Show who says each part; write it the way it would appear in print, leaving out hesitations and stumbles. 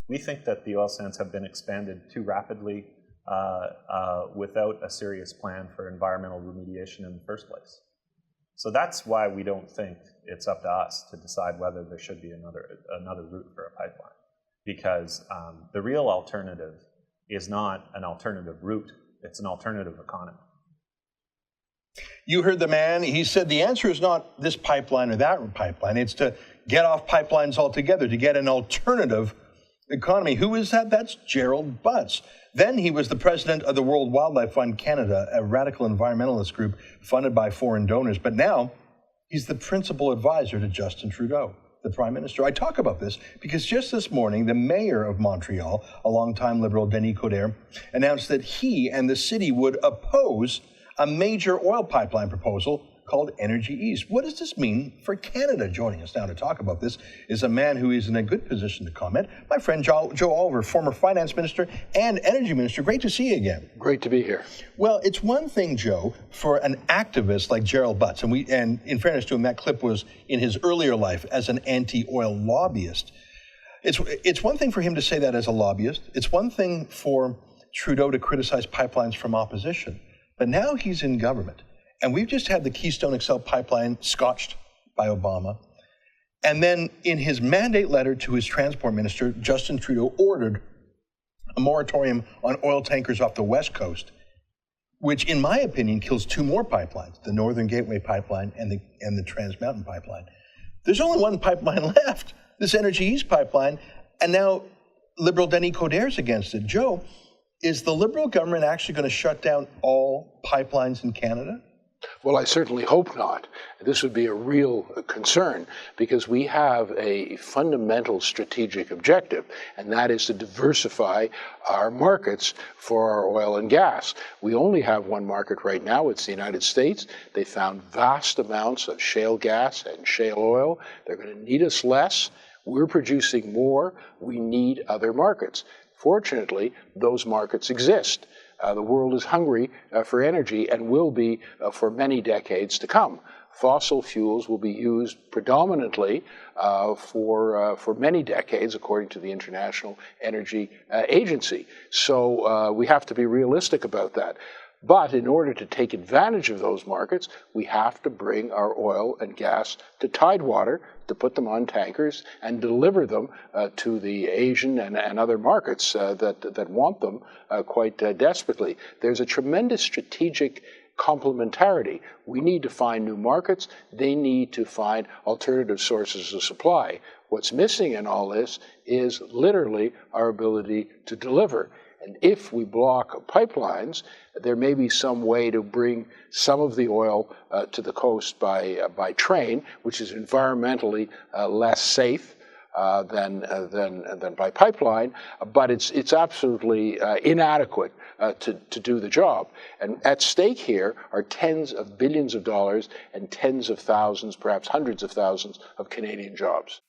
Speaker 1: We think that the oil sands have been expanded too rapidly without a serious plan for environmental remediation in the first place. So that's why we don't think it's up to us to decide whether there should be another route for a pipeline. Because the real alternative is not an alternative route, it's an alternative economy.
Speaker 2: You heard the man. He said the answer is not this pipeline or that pipeline. It's to get off pipelines altogether, to get an alternative economy. Who is that? That's Gerald Butts. Then he was the president of the World Wildlife Fund Canada, a radical environmentalist group funded by foreign donors. But now he's the principal advisor to Justin Trudeau, the Prime Minister. I talk about this because just this morning, the mayor of Montreal, a longtime Liberal, Denis Coderre, announced that he and the city would oppose a major oil pipeline proposal called Energy East. What does this mean for Canada? Joining us now to talk about this is a man who is in a good position to comment, my friend Joe Oliver, former finance minister and energy minister. Great to see you again.
Speaker 3: Great to be here.
Speaker 2: Well, it's one thing, Joe, for an activist like Gerald Butts, and in fairness to him, that clip was in his earlier life as an anti-oil lobbyist. It's one thing for him to say that as a lobbyist. It's one thing for Trudeau to criticize pipelines from opposition. But now he's in government. And we've just had the Keystone XL pipeline scotched by Obama. And then in his mandate letter to his transport minister, Justin Trudeau ordered a moratorium on oil tankers off the West Coast, which in my opinion kills two more pipelines, the Northern Gateway pipeline and the Trans Mountain pipeline. There's only one pipeline left, this Energy East pipeline, and now Liberal Denis Coderre's against it. Joe, is the Liberal government actually going to shut down all pipelines in Canada?
Speaker 3: Well, I certainly hope not. This would be a real concern because we have a fundamental strategic objective, and that is to diversify our markets for our oil and gas. We only have one market right now. It's the United States. They found vast amounts of shale gas and shale oil. They're going to need us less. We're producing more. We need other markets. Fortunately, those markets exist. The world is hungry for energy and will be for many decades to come. Fossil fuels will be used predominantly for many decades, according to the International Energy Agency. So we have to be realistic about that. But in order to take advantage of those markets, we have to bring our oil and gas to Tidewater, to put them on tankers and deliver them to the Asian and other markets that want them quite desperately. There's a tremendous strategic complementarity. We need to find new markets. They need to find alternative sources of supply. What's missing in all this is literally our ability to deliver. And if we block pipelines, there may be some way to bring some of the oil to the coast by train, which is environmentally less safe than by pipeline, but it's absolutely inadequate to do the job. And at stake here are tens of billions of dollars and tens of thousands, perhaps hundreds of thousands of Canadian jobs.